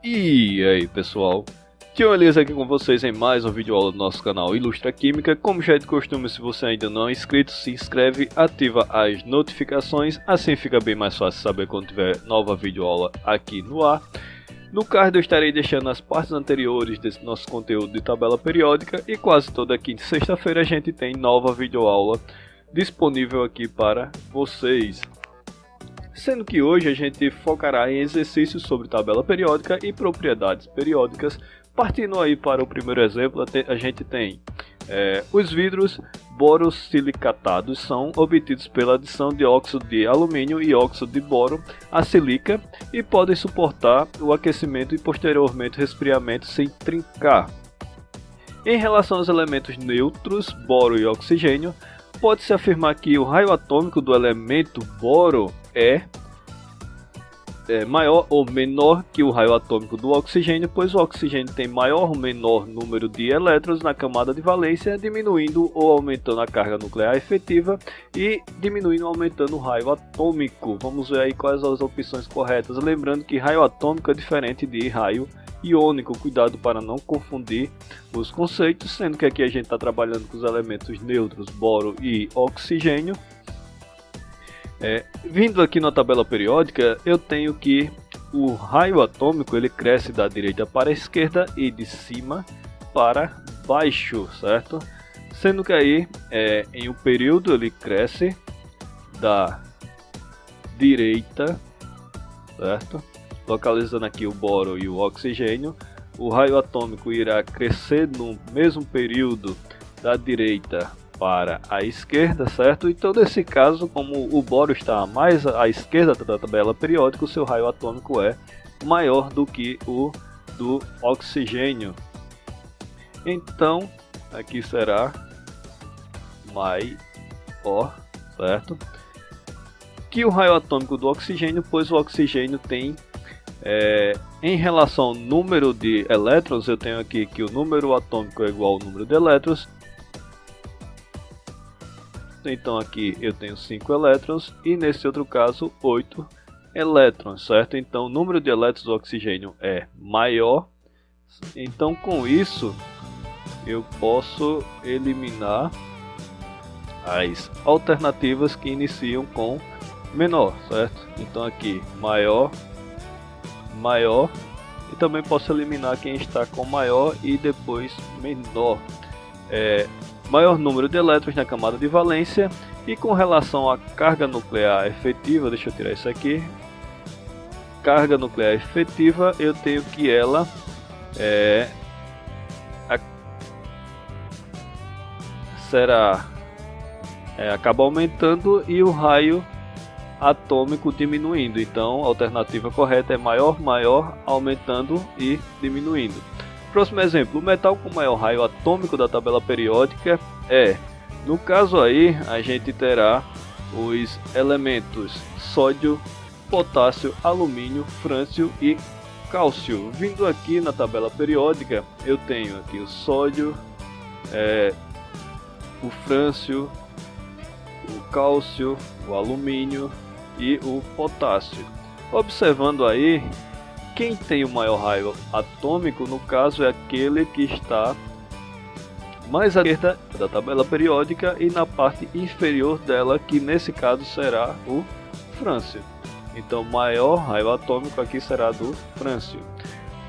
E aí pessoal, Tio Elias aqui com vocês em mais um vídeo aula do nosso canal Ilustra Química. Como já é de costume, se você ainda não é inscrito, se inscreve, ativa as notificações, assim fica bem mais fácil saber quando tiver nova vídeo aula aqui no ar. No card eu estarei deixando as partes anteriores desse nosso conteúdo de tabela periódica e quase toda quinta e sexta-feira a gente tem nova vídeo aula disponível aqui para vocês. Sendo que hoje a gente focará em exercícios sobre tabela periódica e propriedades periódicas. Partindo aí para o primeiro exemplo, a gente tem os vidros borosilicatados são obtidos pela adição de óxido de alumínio e óxido de boro à sílica e podem suportar o aquecimento e posteriormente resfriamento sem trincar. Em relação aos elementos neutros, boro e oxigênio, pode-se afirmar que o raio atômico do elemento boro é maior ou menor que o raio atômico do oxigênio, pois o oxigênio tem maior ou menor número de elétrons na camada de valência, diminuindo ou aumentando a carga nuclear efetiva e diminuindo ou aumentando o raio atômico. Vamos ver aí quais as opções corretas. Lembrando que raio atômico é diferente de raio iônico, cuidado para não confundir os conceitos, sendo que aqui a gente está trabalhando com os elementos neutros, boro e oxigênio. Vindo aqui na tabela periódica, eu tenho que o raio atômico ele cresce da direita para a esquerda e de cima para baixo, certo? Sendo que aí em um período ele cresce da direita, certo? Localizando aqui o boro e o oxigênio, o raio atômico irá crescer no mesmo período da direita para a esquerda, certo? Então nesse caso, como o boro está mais à esquerda da tabela periódica, o seu raio atômico é maior do que o do oxigênio. Então aqui será maior, certo? Que o raio atômico do oxigênio, pois o oxigênio tem em relação ao número de elétrons, eu tenho aqui que o número atômico é igual ao número de elétrons. Então aqui eu tenho 5 elétrons e nesse outro caso 8 elétrons, certo? Então o número de elétrons do oxigênio é maior. Então com isso eu posso eliminar as alternativas que iniciam com menor, certo? Então aqui maior, maior, e também posso eliminar quem está com maior e depois menor. Maior número de elétrons na camada de valência. E com relação à carga nuclear efetiva, deixa eu tirar isso aqui. Carga nuclear efetiva, eu tenho que ela acaba aumentando e o raio atômico diminuindo. Então a alternativa correta é maior, maior, aumentando e diminuindo. Próximo exemplo, o metal com maior raio atômico da tabela periódica no caso aí a gente terá os elementos sódio, potássio, alumínio, frâncio e cálcio. Vindo aqui na tabela periódica, eu tenho aqui o sódio, o frâncio, o cálcio, o alumínio e o potássio. Observando aí, quem tem o maior raio atômico, no caso, é aquele que está mais à esquerda da tabela periódica e na parte inferior dela, que nesse caso será o frâncio. Então, maior raio atômico aqui será do frâncio.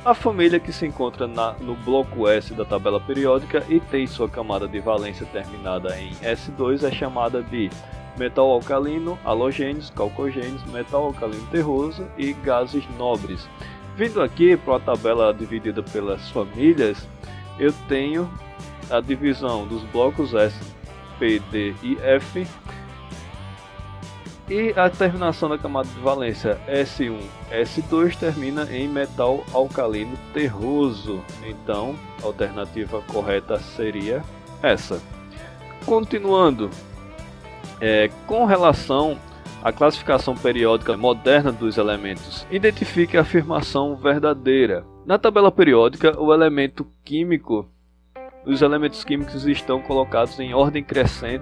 A família que se encontra no bloco S da tabela periódica e tem sua camada de valência terminada em S2 é chamada de metal alcalino, halogênios, calcogênios, metal alcalino terroso e gases nobres. Vindo aqui para a tabela dividida pelas famílias, eu tenho a divisão dos blocos S, P, D e F e a terminação da camada de valência S1, S2 termina em metal alcalino terroso. Então a alternativa correta seria essa. Continuando, com relação à classificação periódica moderna dos elementos, identifique a afirmação verdadeira. Na tabela periódica, os elementos químicos estão colocados em ordem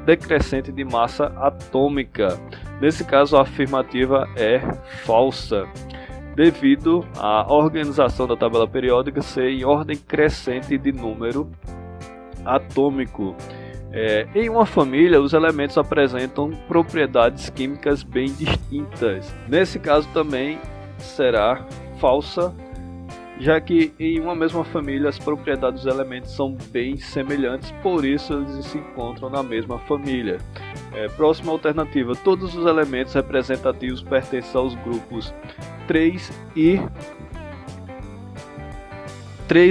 decrescente de massa atômica. Nesse caso, a afirmativa é falsa. devido à organização da tabela periódica ser em ordem crescente de número atômico. Em uma família, os elementos apresentam propriedades químicas bem distintas. Nesse caso também será falsa, já que em uma mesma família as propriedades dos elementos são bem semelhantes, por isso eles se encontram na mesma família. Próxima alternativa: todos os elementos representativos pertencem aos grupos 3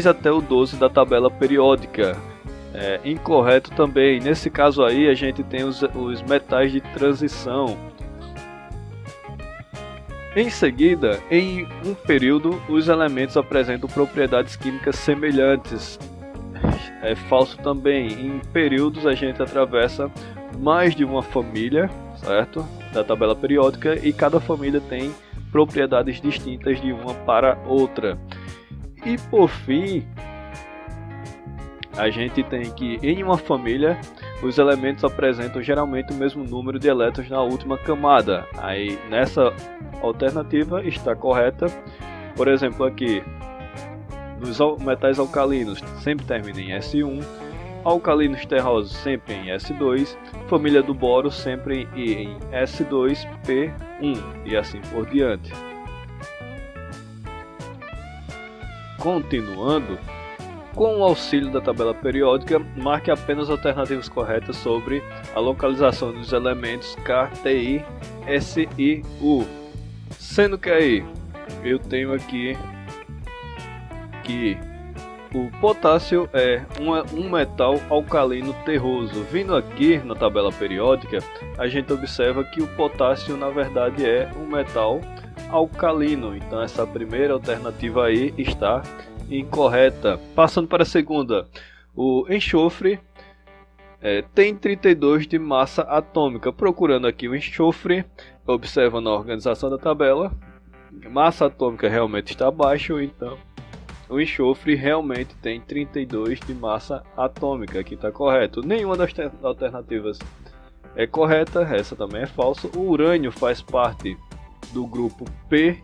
até o 12 da tabela periódica. Incorreto também. Nesse caso aí a gente tem os metais de transição. Em seguida, em um período, os elementos apresentam propriedades químicas semelhantes. É falso também. Em períodos a gente atravessa mais de uma família, certo? Da tabela periódica, e cada família tem propriedades distintas de uma para outra. E por fim, a gente tem que em uma família os elementos apresentam geralmente o mesmo número de elétrons na última camada. Aí nessa alternativa está correta. Por exemplo, aqui nos metais alcalinos sempre termina em S1, alcalinos terrosos sempre em S2, família do boro sempre em S2P1 e assim por diante. Continuando, com o auxílio da tabela periódica, marque apenas alternativas corretas sobre a localização dos elementos K, Ti, S e U. Sendo que aí eu tenho aqui que o potássio é um metal alcalino terroso. Vindo aqui na tabela periódica, a gente observa que o potássio na verdade é um metal alcalino. Então essa primeira alternativa aí está incorreta. Passando para a segunda, o enxofre tem 32 de massa atômica. Procurando aqui o enxofre, observando a organização da tabela, massa atômica realmente está abaixo, então o enxofre realmente tem 32 de massa atômica. Aqui está correto. Nenhuma das alternativas é correta, essa também é falsa. O urânio faz parte do grupo P.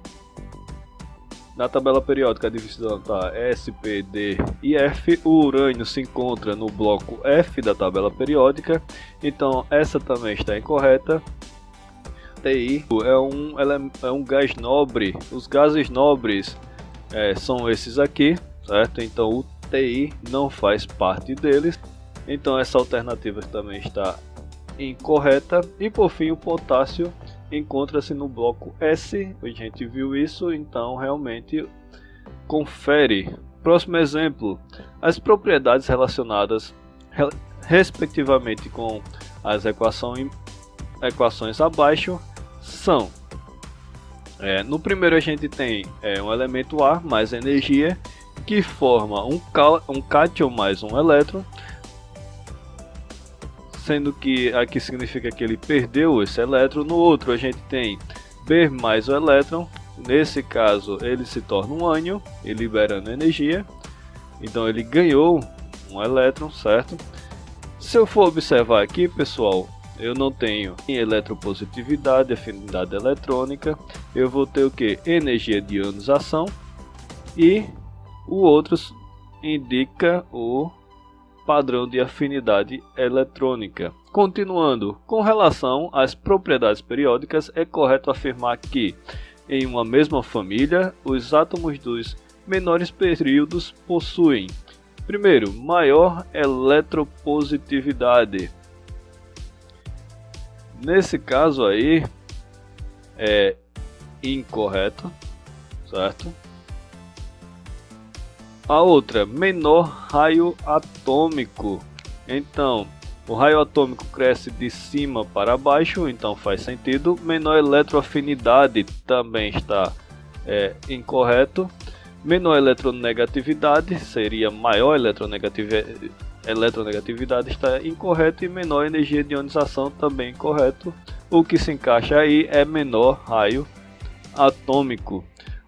Na tabela periódica a divisão está S, P, D e F. O urânio se encontra no bloco F da tabela periódica, então essa também está incorreta. Ti é um gás nobre. Os gases nobres são esses aqui, certo? Então o Ti não faz parte deles, então essa alternativa também está incorreta. E por fim, o potássio encontra-se no bloco S. A gente viu isso, então realmente confere. Próximo exemplo: as propriedades relacionadas respectivamente com as equações abaixo são: no primeiro a gente tem um elemento A mais energia, que forma um cátion mais um elétron, sendo que aqui significa que ele perdeu esse elétron. No outro a gente tem B mais o elétron, nesse caso ele se torna um ânion e liberando energia, então ele ganhou um elétron, certo? Se eu for observar aqui, pessoal, eu não tenho eletropositividade, afinidade eletrônica, eu vou ter o que? Energia de ionização, e o outro indica o padrão de afinidade eletrônica. Continuando, com relação às propriedades periódicas, é correto afirmar que em uma mesma família, os átomos dos menores períodos possuem: primeiro, maior eletropositividade. Nesse caso aí é incorreto, certo? A outra, menor raio atômico. Então, o raio atômico cresce de cima para baixo, então faz sentido. Menor eletroafinidade também está incorreto. Menor eletronegatividade seria maior eletronegatividade, está incorreto. E menor energia de ionização também incorreto. O que se encaixa aí é menor raio atômico.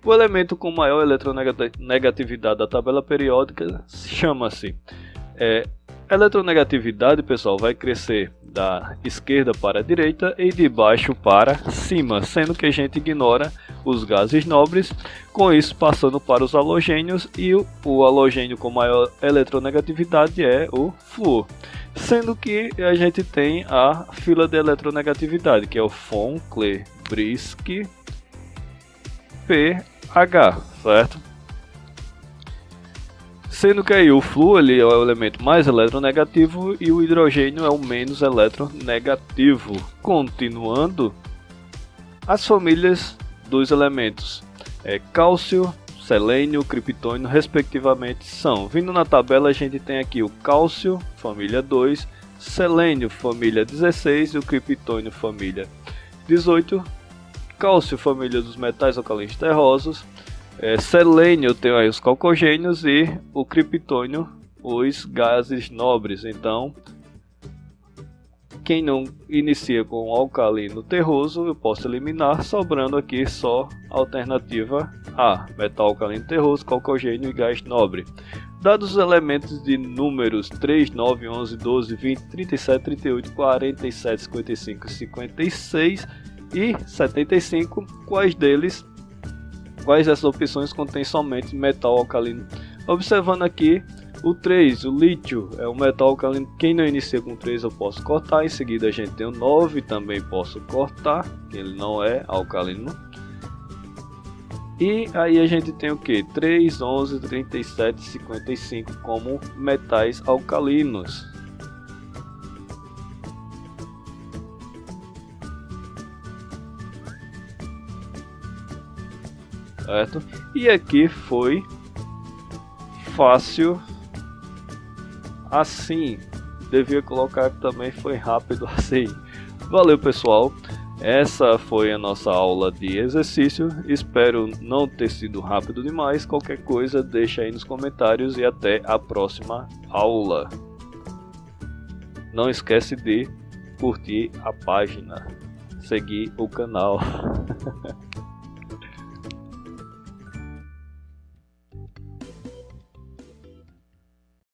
O elemento com maior eletronegatividade da tabela periódica chama-se Eletronegatividade, pessoal, vai crescer da esquerda para a direita e de baixo para cima, sendo que a gente ignora os gases nobres, com isso passando para os halogênios, e o halogênio com maior eletronegatividade é o flúor, sendo que a gente tem a fila de eletronegatividade, que é o Von, Cle, Brisk, pH, certo? Sendo que aí o flúor ele é o elemento mais eletronegativo e o hidrogênio é o menos eletronegativo. Continuando, as famílias dos elementos cálcio, selênio, criptônio, respectivamente são. Vindo na tabela, a gente tem aqui o cálcio, família 2, selênio, família 16 e o criptônio, família 18. Cálcio, família dos metais alcalinos terrosos. Selênio tem aí os calcogênios e o criptônio, os gases nobres. Então, quem não inicia com alcalino terroso, eu posso eliminar, sobrando aqui só a alternativa A, metal alcalino terroso, calcogênio e gás nobre. Dados os elementos de números 3, 9, 11, 12, 20, 37, 38, 47, 55, 56 e 75, quais dessas opções contém somente metal alcalino? Observando aqui o 3, o lítio, é o metal alcalino. Quem não inicia com 3 eu posso cortar. Em seguida a gente tem o 9, também posso cortar, que ele não é alcalino. E aí a gente tem o que? 3, 11, 37, 55 como metais alcalinos. Certo? E aqui foi fácil assim. Devia colocar que também foi rápido assim. Valeu, pessoal. Essa foi a nossa aula de exercício. Espero não ter sido rápido demais. Qualquer coisa deixa aí nos comentários e até a próxima aula. Não esquece de curtir a página, seguir o canal.